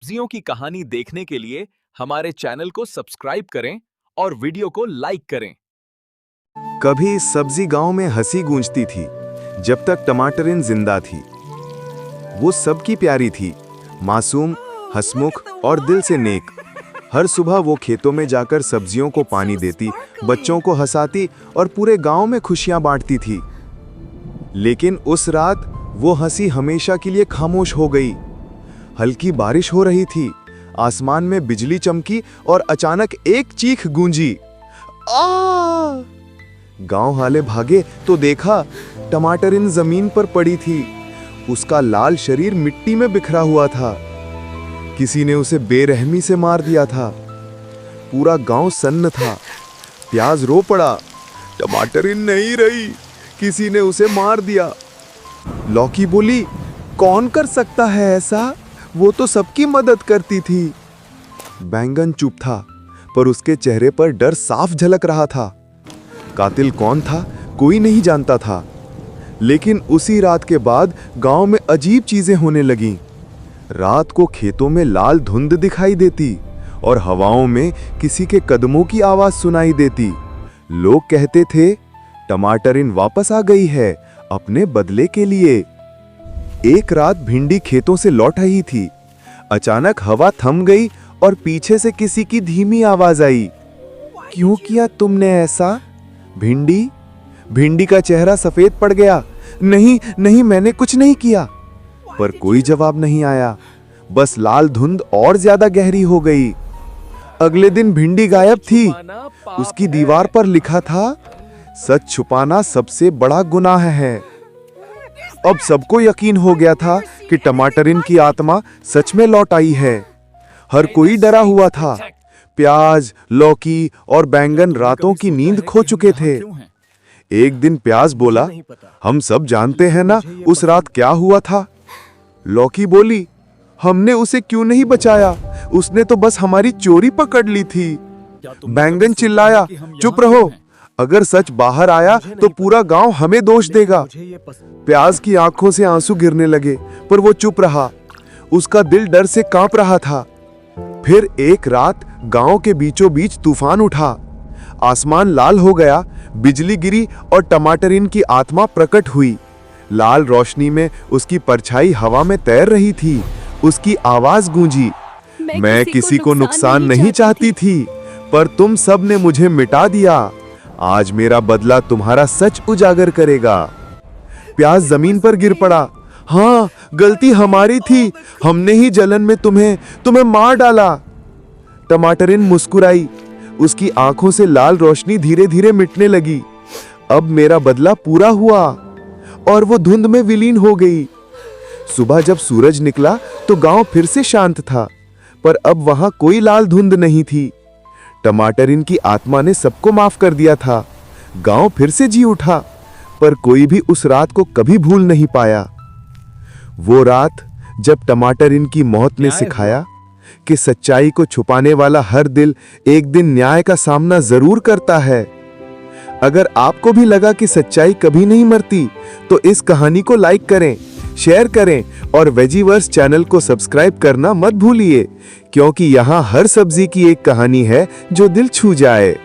सब्जियों की कहानी देखने के लिए हमारे चैनल को सब्सक्राइब करें और वीडियो को लाइक करें। कभी सब्जी गांव में हंसी गूंजती थी जब तक टमाटरिन जिंदा थी। वो सबकी प्यारी थी, मासूम, हंसमुख और दिल से नेक। हर सुबह वो खेतों में जाकर सब्जियों को पानी देती, बच्चों को हंसाती और पूरे गांव में खुशियां बांटती थी। लेकिन उस रात वो हंसी हमेशा के लिए खामोश हो गई। हल्की बारिश हो रही थी, आसमान में बिजली चमकी और अचानक एक चीख गूंजी, आ! गांव वाले भागे तो देखा टमाटरिन जमीन पर पड़ी थी। उसका लाल शरीर मिट्टी में बिखरा हुआ था। किसी ने उसे बेरहमी से मार दिया था। पूरा गांव सन्न था। प्याज रो पड़ा, टमाटरिन नहीं रही, किसी ने उसे मार दिया। लौकी बोली, कौन कर सकता है ऐसा, वो तो सबकी मदद करती थी। बैंगन चुप था, पर उसके चेहरे पर डर साफ झलक रहा था। कातिल कौन था कोई नहीं जानता था। लेकिन उसी रात के बाद गांव में अजीब चीजें होने लगीं। रात को खेतों में लाल धुंध दिखाई देती और हवाओं में किसी के कदमों की आवाज सुनाई देती। लोग कहते थे, टमाटरिन वापस आ गई है अपने बदले के लिए। एक रात भिंडी खेतों से लौट आई थी। अचानक हवा थम गई और पीछे से किसी की धीमी आवाज आई, क्यों किया तुमने ऐसा भिंडी? भिंडी का चेहरा सफेद पड़ गया। नहीं नहीं, मैंने कुछ नहीं किया। पर कोई जवाब नहीं आया, बस लाल धुंध और ज्यादा गहरी हो गई। अगले दिन भिंडी गायब थी। उसकी दीवार पर लिखा था, सच छुपाना सबसे बड़ा गुनाह है। अब सबको यकीन हो गया था कि टमाटरिन की आत्मा सच में लौट आई है। हर कोई डरा हुआ था। प्याज, लौकी और बैंगन रातों की नींद खो चुके थे। एक दिन प्याज बोला, हम सब जानते हैं ना उस रात क्या हुआ था। लौकी बोली, हमने उसे क्यों नहीं बचाया, उसने तो बस हमारी चोरी पकड़ ली थी। बैंगन चिल्लाया, चुप रहो, अगर सच बाहर आया तो पूरा गांव हमें दोष देगा। प्याज की आंखों से आंसू गिरने लगे, पर वो चुप रहा। उसका दिल डर से कांप रहा था। फिर एक रात गांव के बीचों बीच तूफान उठा। आसमान लाल हो गया, बिजली गिरी और टमाटरिन की आत्मा प्रकट हुई। लाल रोशनी में उसकी परछाई हवा में तैर रही थी। उसकी आवाज गूंजी, मैं किसी को नुकसान नहीं चाहती थी, पर तुम सब ने मुझे मिटा दिया। आज मेरा बदला तुम्हारा सच उजागर करेगा। प्याज जमीन पर गिर पड़ा। हाँ, गलती हमारी थी, हमने ही जलन में तुम्हें मार डाला। टमाटरिन मुस्कुराई। उसकी आंखों से लाल रोशनी धीरे धीरे मिटने लगी। अब मेरा बदला पूरा हुआ, और वो धुंध में विलीन हो गई। सुबह जब सूरज निकला तो गांव फिर से शांत था, पर अब वहां कोई लाल धुंध नहीं थी। टमाटरिन की आत्मा ने सबको माफ कर दिया था। गांव फिर से जी उठा, पर कोई भी उस रात को कभी भूल नहीं पाया। वो रात जब टमाटरिन की मौत ने सिखाया कि सच्चाई को छुपाने वाला हर दिल एक दिन न्याय का सामना जरूर करता है। अगर आपको भी लगा कि सच्चाई कभी नहीं मरती, तो इस कहानी को लाइक करें, शेयर करें और वेजीवर्स चैनल को सब्सक्राइब करना मत भूलिए, क्योंकि यहाँ हर सब्जी की एक कहानी है जो दिल छू जाए।